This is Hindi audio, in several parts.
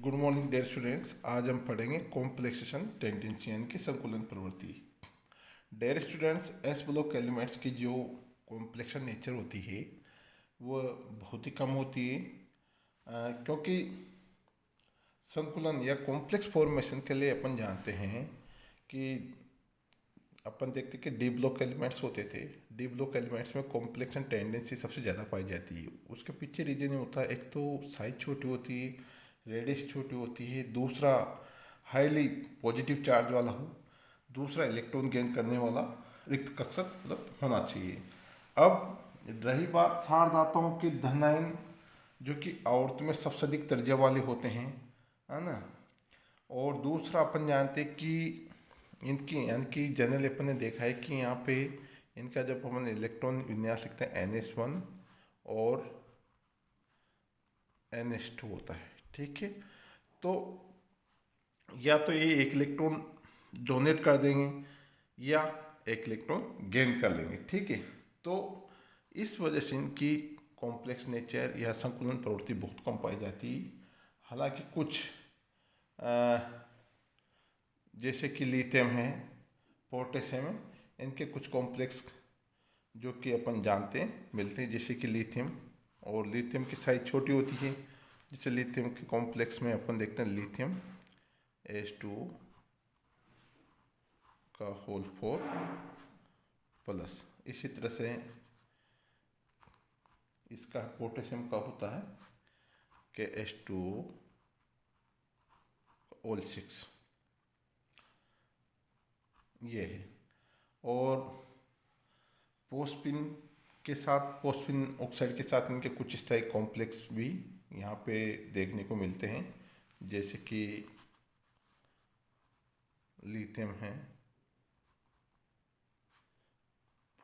Good morning dear students. आज हम पढ़ेंगे कॉम्प्लेक्सेशन टेंडेंसी यानी कि संकुलन प्रवृत्ति। Dear students, S block elements की जो कॉम्प्लेक्शन नेचर होती है वो बहुत ही कम होती है, क्योंकि संकुलन या कॉम्प्लेक्स फॉर्मेशन के लिए अपन जानते हैं कि अपन देखते कि डी ब्लॉक एलिमेंट्स होते थे। डी ब्लॉक एलिमेंट्स में कॉम्प्लेक्शन टेंडेंसी सबसे ज़्यादा पाई जाती है। उसके पीछे रीजन होता है, एक तो साइज छोटी होती है, रेडियस छोटी होती है, दूसरा हाईली पॉजिटिव चार्ज वाला हो, दूसरा इलेक्ट्रॉन गेन करने वाला रिक्त कक्षक मतलब होना चाहिए। अब रही बात सार धातुओं के धन आयन, जो कि आवर्त में सबसे अधिक त्रिज्या वाले होते हैं, है ना। और दूसरा अपन जानते कि इनकी यानी कि जनरल अपन ने देखा है कि यहाँ पे इनका जब अपन इलेक्ट्रॉन विन्यास लिखते हैं NS1 और NS2 होता है, ठीक है। तो या तो ये एक इलेक्ट्रॉन डोनेट कर देंगे या एक इलेक्ट्रॉन गेन कर लेंगे, ठीक है। तो इस वजह से इनकी कॉम्प्लेक्स नेचर या संकुलन प्रवृत्ति बहुत कम पाई जाती है। हालांकि कुछ जैसे कि लिथियम है, पोटेशियम है, इनके कुछ कॉम्प्लेक्स जो कि अपन जानते हैं मिलते हैं, जैसे कि लिथियम। और लिथियम की साइज छोटी होती है, जैसे लिथियम के कॉम्प्लेक्स में अपन देखते हैं लिथियम H2 का होल 4 प्लस। इसी तरह से इसका पोटेशियम का होता है कि H2 होल 6, ये है। और पोस्पिन के साथ, पोस्पिन ऑक्साइड के साथ इनके कुछ स्थायी कॉम्प्लेक्स भी यहाँ पे देखने को मिलते हैं, जैसे कि लिथियम है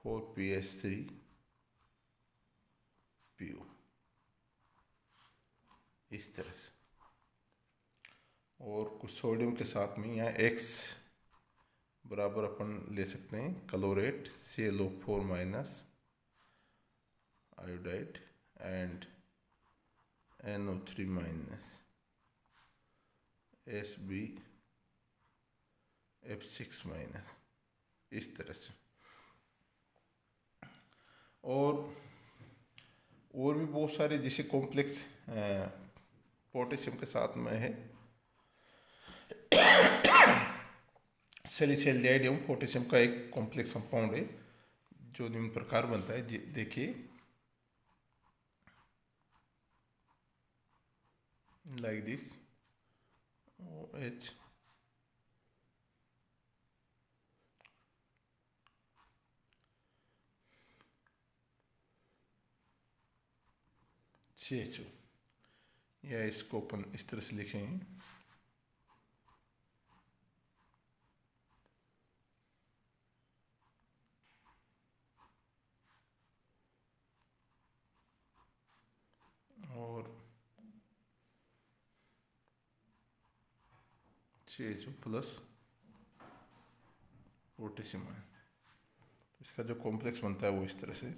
4PH3PO, इस तरह से। और कुछ सोडियम के साथ में यहाँ X बराबर अपन ले सकते हैं chlorate ClO4 minus iodide and NO3 minus SbF6 minus, इस तरह से। और भी बहुत सारे जैसे कॉम्प्लेक्स पोटेशियम के साथ में है सेलिसियम पोटेशियम का एक कॉम्प्लेक्स कंपाउंड है जो निम्न प्रकार बनता है। देखिए लाइक दिस OH CHO, या इसको अपन इस तरह से लिखेंगे और CHO प्लस पोटेशियम है। इसका जो कॉम्प्लेक्स बनता है वो इस तरह से।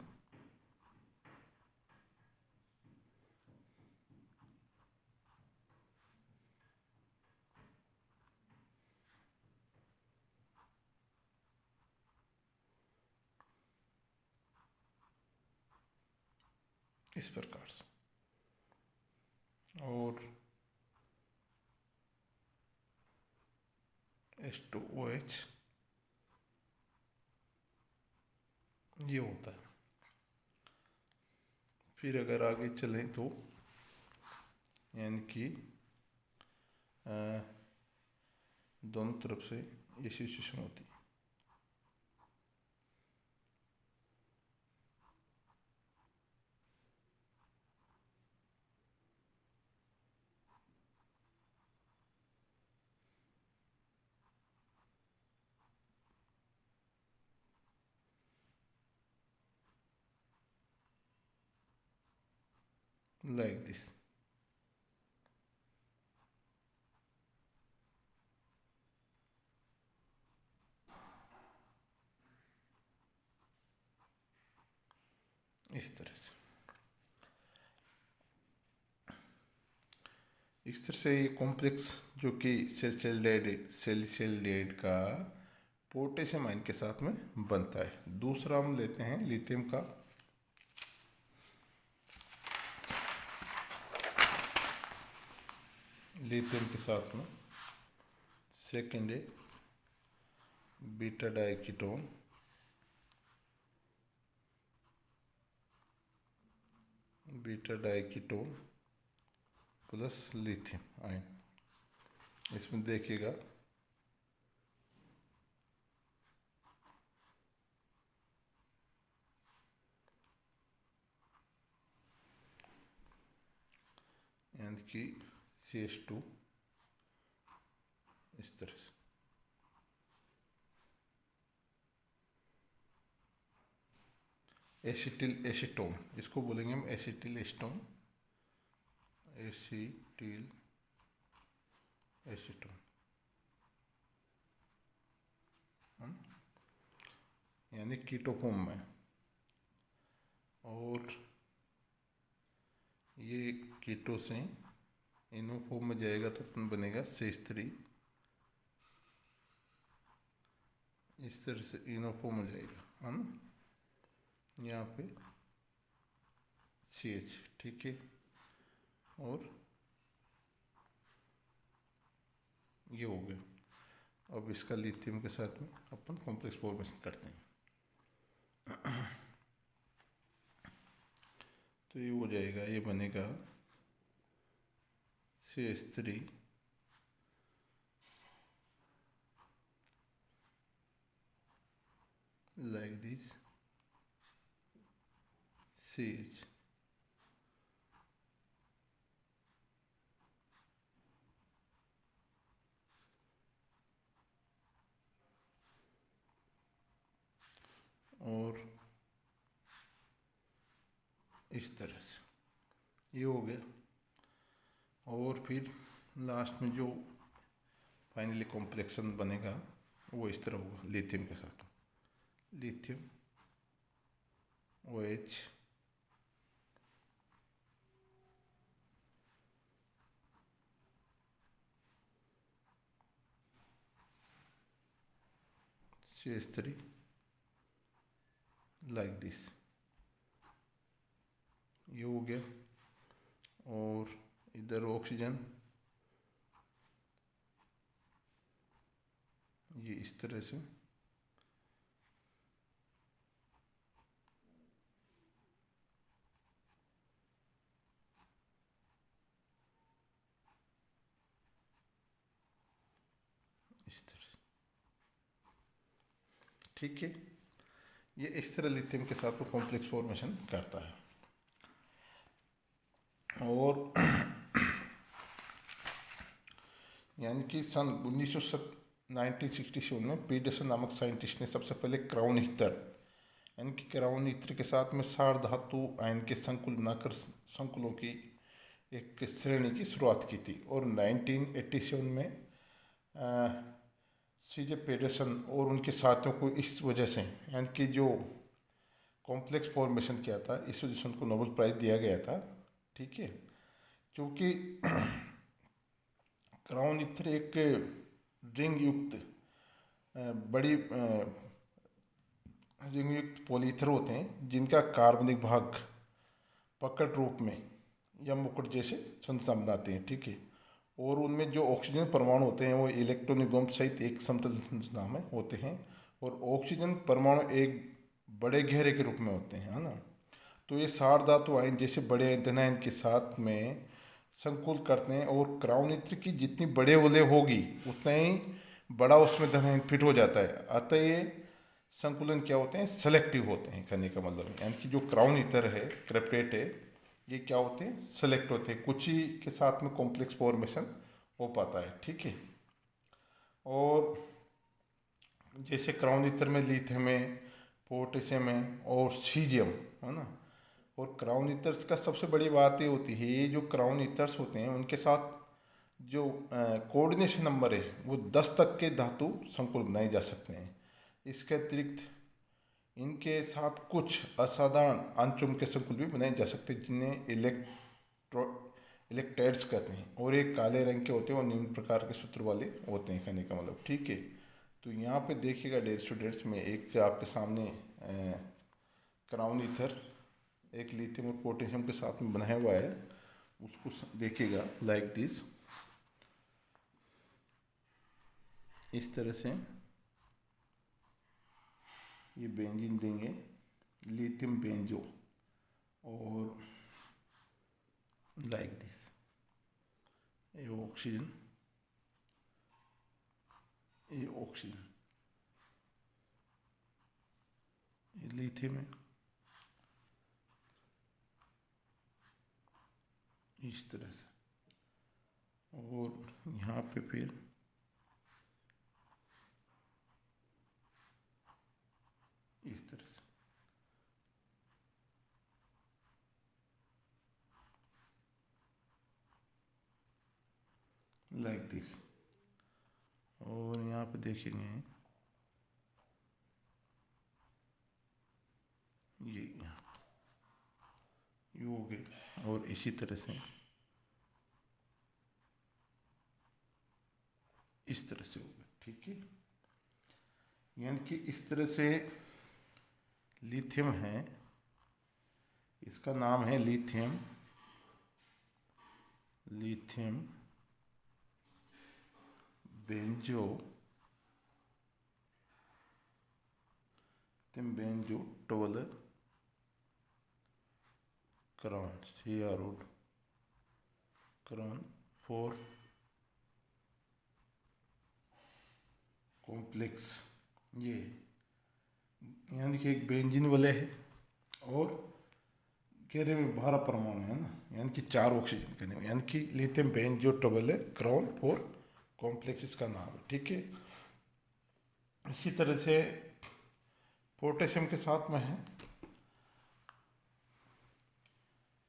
इस प्रकार से। और H2OH ये होता है। फिर अगर आगे चलें तो यानी कि दोनों तरफ से ये सिचुएशन होती है। like this। इस तरह से। इस तरह से ये कॉम्प्लेक्स जो कि सेल का पोटेशियम आयन के साथ में बनता है। दूसरा हम लेते हैं लिथियम का। लिथियम के साथ में सेकेंड है beta diketone, plus lithium ion. इसमें देखिएगा यानी कि CH2 इस तरह से। एसिटिल एसीटोन, इसको बोलेंगे हम एसिटिल एसीटोन, एसिटिल एसीटोन, यानी कीटो फॉर्म में। और ये कीटो से इनो फॉर्म में जाएगा तो अपन बनेगा CH3, इस तरह से इनो फॉर्म हो जाएगा, है ना। यहाँ पे CH, ठीक है। और ये हो गया। अब इसका लिथियम के साथ में अपन कॉम्प्लेक्स फॉर्मेशन करते हैं। तो ये हो जाएगा, ये बनेगा CH3 like this, CH, और इस तरह से ये हो गया। और फिर लास्ट में जो फाइनली कॉम्प्लेक्सन बनेगा वो इस तरह होगा लिथियम के साथ। Lithium OH CH3 like this, ये हो गया। और इधर ऑक्सीजन ये इस तरह से, इस तरह से, ठीक है। ये इस तरह लिथियम के साथ वो कॉम्प्लेक्स फॉर्मेशन करता है। और यानी कि सन 1967 में पीटरसन नामक साइंटिस्ट ने सबसे पहले क्राउन ईथर यानी कि क्राउन ईथर के साथ में सार धातु आयन के संकुल बनाकर संकुलों की एक श्रेणी की शुरुआत की थी। और 1987 में CJ पीटरसन और उनके साथियों को इस वजह से यानी कि जो कॉम्प्लेक्स फॉर्मेशन किया था इस वजह से उनको नोबेल प्राइज़ दिया गया था, ठीक है। क्योंकि क्राउन ईथर एक रिंग युक्त बड़ी रिंग युक्त पॉलीथर होते हैं जिनका कार्बनिक भाग पकड़ रूप में या मुकुट जैसे संरचना बनाते हैं, ठीक है। और उनमें जो ऑक्सीजन परमाणु होते हैं वो इलेक्ट्रॉनिक सहित एक समतल संरचना में होते हैं। और ऑक्सीजन परमाणु एक बड़े घेरे के रूप में होते हैं, है ना। तो ये सार धातु आयन जैसे बड़े धनायन के साथ में संकुल करते हैं। और क्राउन ईथर की जितनी बड़े वलय होगी उतना ही बड़ा उसमें धनायन फिट हो जाता है। अतः ये संकुलन क्या होते हैं, सेलेक्टिव होते हैं, कहने का मतलब यानी कि जो क्राउन ईथर है, क्रेप्टेट है, ये क्या होते हैं, सेलेक्ट होते हैं। कुछ ही के साथ में कॉम्प्लेक्स फॉर्मेशन हो पाता है, ठीक है। और जैसे क्राउन ईथर में लिथियम है, पोटेशियम है और सीजियम, है ना। और क्राउन ईथर्स का सबसे बड़ी बात ये होती है, ये जो क्राउन ईथर्स होते हैं उनके साथ जो कोऑर्डिनेशन नंबर है वो 10 तक के धातु संकुल बनाए जा सकते हैं। इसके अतिरिक्त इनके साथ कुछ असाधारण अणुचुम्बकीय संकुल भी बनाए जा सकते हैं जिन्हें इलेक्ट्राइड्स कहते हैं, और एक काले रंग के होते हैं और निम्न प्रकार के सूत्र वाले होते हैं, कहने का मतलब। ठीक है, तो यहाँ पे देखिएगा डियर स्टूडेंट्स में एक आपके सामने क्राउन ईथर एक लिथियम और पोटेशियम के साथ में बनाया हुआ है, उसको देखिएगा लाइक दिस, इस तरह से ये बेंजीन देंगे, लिथियम बेंजो, और लाइक दिस ये ऑक्सीजन, ये ऑक्सीजन, ये लिथियम है, इस तरह से, और यहाँ पे फिर इस तरह से, लाइक दिस, और यहाँ पे देखेंगे ये यहाँ ये हो गए, और इसी तरह से इस तरह से हो गए। ठीक है, यानी कि इस तरह से लिथियम है, इसका नाम है lithium, lithium benzo, lithium benzo twelve crown, CRO crown four complex. ये यहाँ देखिए एक बेंजीन वाले है, और घेरे में 12 परमाणु है ना, यानी कि 4 ऑक्सीजन के नाम, यानी कि lithium benzo twelve crown four complex इसका नाम है। ठीक है, इसी तरह से पोटेशियम के साथ में है,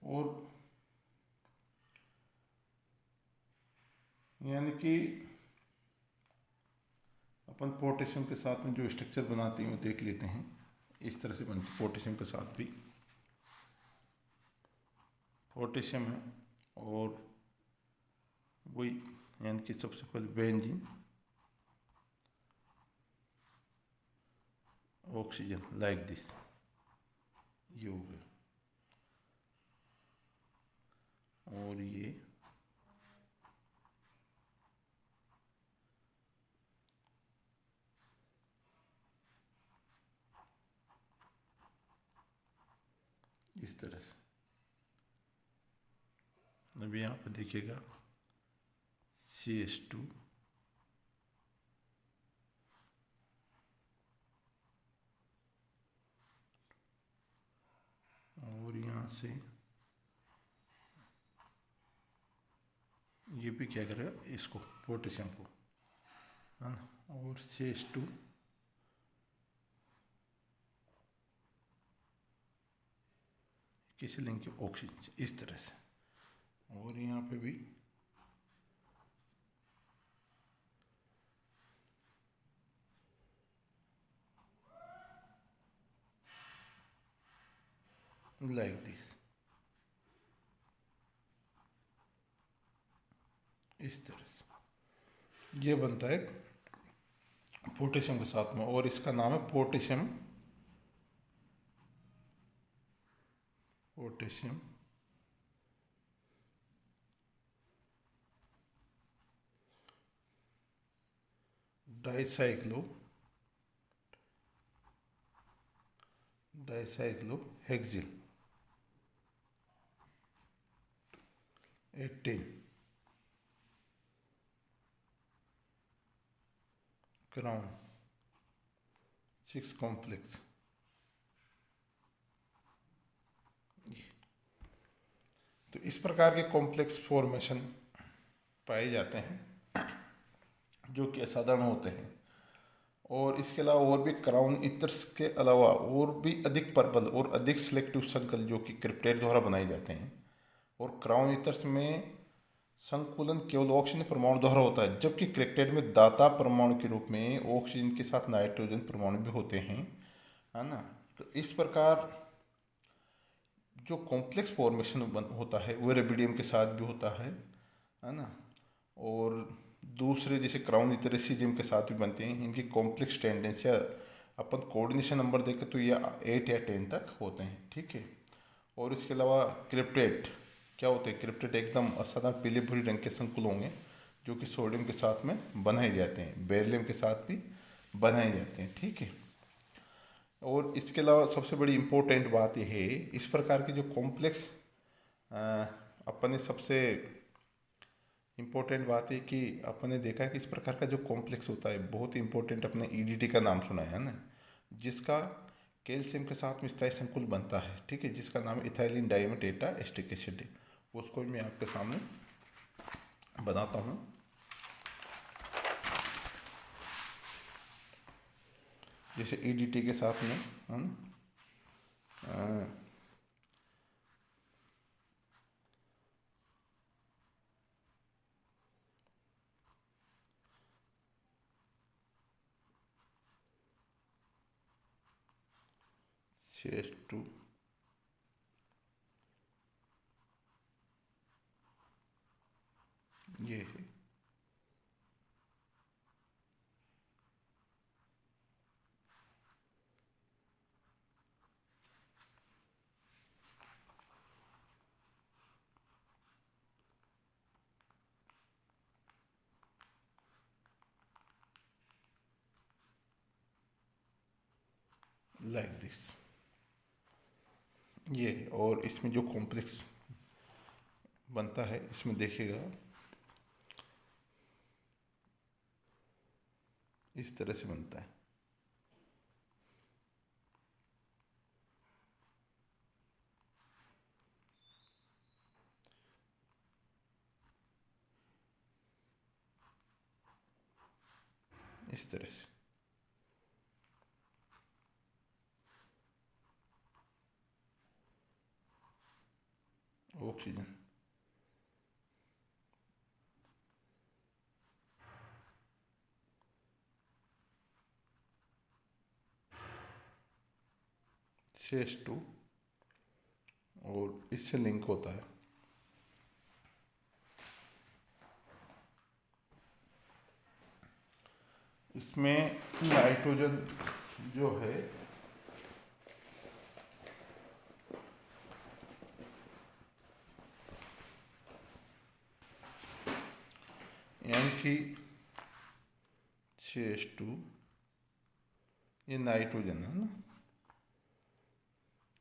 और यानी कि अपन पोटेशियम के साथ में जो स्ट्रक्चर बनाते हैं वो देख लेते हैं, इस तरह से बनती पोटेशियम के साथ भी, पोटेशियम है और वही, यानी कि सबसे पहले बेंजीन, ऑक्सीजन लाइक दिस, ये हो गया, और ये इस तरह से। अभी यहाँ पे देखिएगा CH2, और यहाँ से ये भी क्या करेगा, इसको पोटेशियम को, है ना, और CH2 किसी लिंक के ऑक्सीजन, इस तरह से, और यहाँ पे भी लाइक दिस, इस तरह से ये बनता है पोटेशियम के साथ में, और इसका नाम है potassium, potassium dicyclohexyl 18 crown 6 complex. तो इस प्रकार के कॉम्प्लेक्स फॉर्मेशन पाए जाते हैं जो कि असाधारण होते हैं, और इसके अलावा और भी क्राउन ईथर्स के अलावा और भी अधिक प्रबल और अधिक सिलेक्टिव संकुल जो कि क्रिप्टेट द्वारा बनाए जाते हैं, और क्राउन ईथर्स में संकुलन केवल ऑक्सीजन परमाणु द्वारा होता है, जबकि क्रिप्टेट में दाता परमाणु के रूप में ऑक्सीजन के साथ नाइट्रोजन परमाणु भी होते हैं, है ना। तो इस प्रकार जो कॉम्प्लेक्स फॉर्मेशन होता है वो रेबिडियम के साथ भी होता है ना। और दूसरे जैसे क्राउन इथेरिसीडियम के साथ भी बनते हैं। इनकी कॉम्प्लेक्स टेंडेंसी अपन कोऑर्डिनेशन नंबर देखें तो ये 8 या 10 तक होते हैं, ठीक है। और इसके अलावा क्रिप्टेट क्या होते हैं? क्रिप्टेट एकदम असाधारण पीले भूरे रंग के संकुल होंगे जो कि सोडियम के साथ में बनाए जाते हैं, बेरिलियम के साथ भी बनाए जाते हैं, ठीक है। और इसके अलावा सबसे बड़ी इम्पोर्टेंट बात यह है, इस प्रकार के जो कॉम्प्लेक्स अपन ने सबसे इम्पोर्टेंट बात है कि अपन ने देखा कि इस प्रकार का जो कॉम्प्लेक्स होता है बहुत इम्पोर्टेंट, अपने ईडीटी का नाम सुना है ना, जिसका कैल्शियम के साथ में स्थायी संकुल बनता है, ठीक है, जिसका नाम इथाइलिन डाइमेट एस्टिक एसिड है। उसको मैं आपके सामने बनाता हूँ। जैसे ईडीटी के साथ में हम CS2 ये है, लाइक दिस ये। और इसमें जो कॉम्प्लेक्स बनता है इसमें देखिएगा इस तरह से बनता है। इस तरह से ऑक्सीजन CS2 और इससे लिंक होता है। इसमें नाइट्रोजन जो है यानी कि CS2 ये नाइट्रोजन है ना,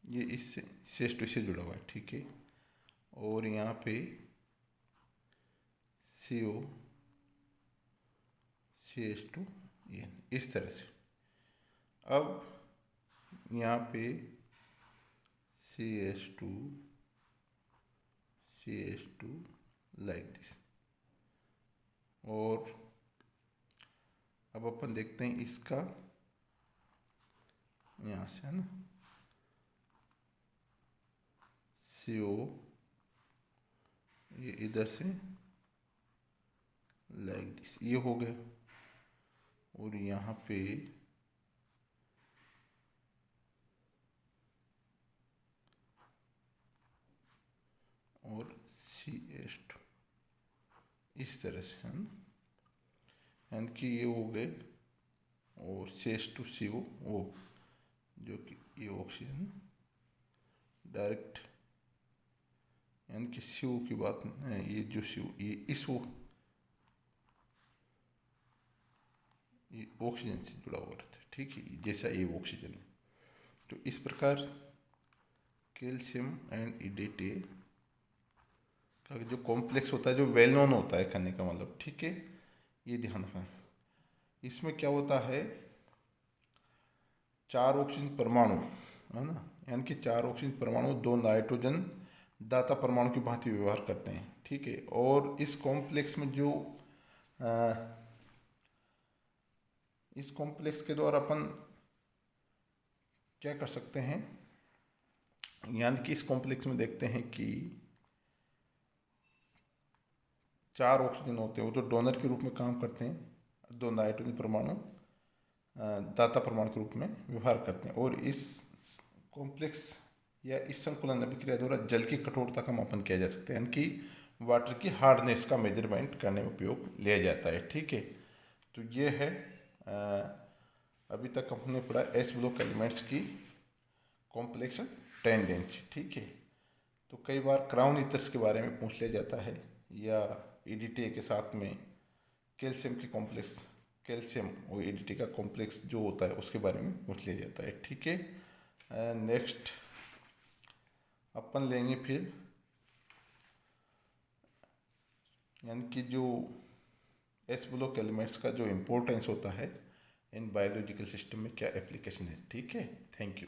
ये इससे CS2 से जुड़ा हुआ है, ठीक है। और यहाँ पे CO CS2 ये इस तरह से। अब यहाँ पे CS2 लाइक दिस। और अब अपन देखते हैं इसका यहाँ से है ना, CO ये इधर से लाइक दिस ये हो गया। और यहाँ पे और CS2 इस तरह से है ना, यानी कि ये हो गए। और CS2CO वो जो कि ये ऑक्सीजन डायरेक्ट, यानी कि CO की बात ये जो CO ये इस वो ये ऑक्सीजन से जुड़ा हुआ रहता है, ठीक है, जैसा ये ऑक्सीजन है। तो इस प्रकार कैल्शियम एंड ईडीटी का जो कॉम्प्लेक्स होता है, जो वेल नोन होता है कहने का मतलब, ठीक है, ये ध्यान रखना। इसमें क्या होता है, 4 ऑक्सीजन परमाणु है ना, यानी कि 4 ऑक्सीजन परमाणु 2 नाइट्रोजन दाता परमाणु की भांति व्यवहार करते हैं, ठीक है। और इस कॉम्प्लेक्स में जो इस कॉम्प्लेक्स के द्वारा अपन क्या कर सकते हैं, यानी कि इस कॉम्प्लेक्स में देखते हैं कि 4 ऑक्सीजन होते हैं, वो तो डोनर के रूप में काम करते हैं, 2 नाइट्रोजन परमाणु दाता परमाणु के रूप में व्यवहार करते हैं। और इस कॉम्प्लेक्स या इस संकुलन अभिक्रिया द्वारा जल की कठोरता का मापन किया जा सकता है, यानी कि वाटर की हार्डनेस का मेजरमेंट करने में उपयोग लिया जाता है। ठीक है, तो ये है अभी तक हमने पढ़ा एस ब्लॉक एलिमेंट्स की कॉम्प्लेक्शन टेंडेंसी। ठीक है, तो कई बार क्राउन ईथर्स के बारे में पूछ लिया जाता है, या ईडीटी के साथ में कैल्शियम की कॉम्प्लेक्स, कैल्शियम और ईडीटी का कॉम्प्लेक्स जो होता है उसके बारे में पूछ लिया जाता है। ठीक है, नेक्स्ट अपन लेंगे फिर, यानी कि जो एस ब्लॉक एलिमेंट्स का जो इम्पोर्टेंस होता है इन बायोलॉजिकल सिस्टम में क्या एप्लीकेशन है। ठीक है, थैंक यू।